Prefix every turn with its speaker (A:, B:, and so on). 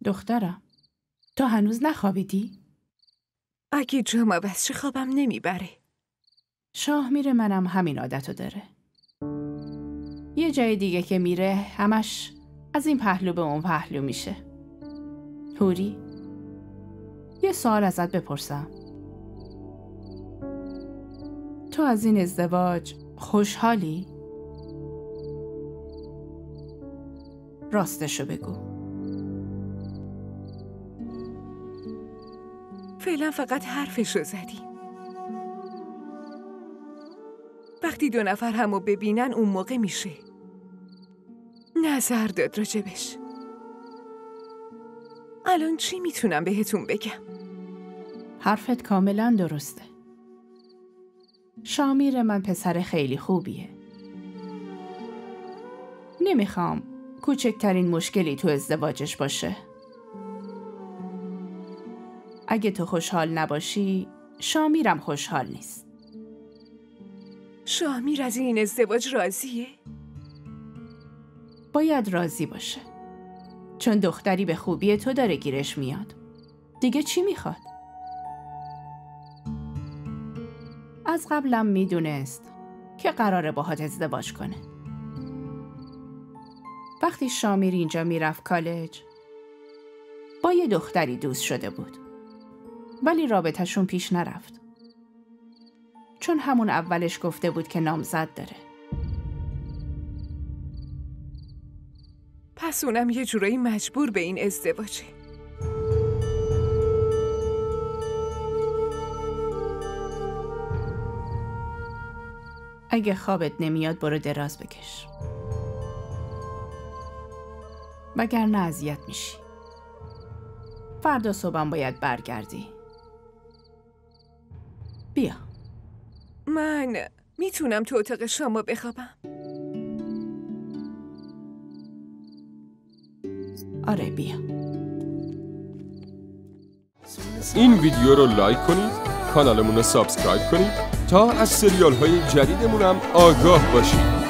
A: دخترم، تو هنوز نخوابیدی؟
B: اگه جام عوض شه خوابم نمیبره.
A: شاه میره منم همین عادتو داره. یه جای دیگه که میره همش از این پهلو به اون پهلو میشه. حوری، یه سوال ازت بپرسم. تو از این ازدواج خوشحالی؟ راستشو بگو.
B: فعلا فقط حرفشو زدیم. وقتی 2 نفر همو ببینن اون موقع میشه نظر داد راجبش. الان چی میتونم بهتون بگم؟
A: حرفت کاملا درسته. شامیر من پسر خیلی خوبیه. نمیخوام کوچکترین مشکلی تو ازدواجش باشه. اگه تو خوشحال نباشی، شامیرم خوشحال نیست.
B: شامیر از این ازدواج راضیه؟
A: باید راضی باشه. چون دختری به خوبی تو داره گیرش میاد. دیگه چی میخواد؟ از قبلم میدونست که قراره باهات ازدواج کنه. وقتی شامیر اینجا میرفت کالج، با یه دختری دوست شده بود. ولی رابطه‌شون پیش نرفت. چون همون اولش گفته بود که نامزد داره.
B: پس اونم یه جورایی مجبور به این ازدواجه.
A: اگه خوابت نمیاد برو دراز بکش. وگرنه اذیت میشی. فردا صبحم باید برگردی. بیا.
B: من میتونم تو اتاق شما بخوابم؟
A: آره بیا.
C: این ویدیو رو لایک کنید، کانالمون رو سابسکرایب کنید تا از سریال های جدیدمون هم آگاه باشید.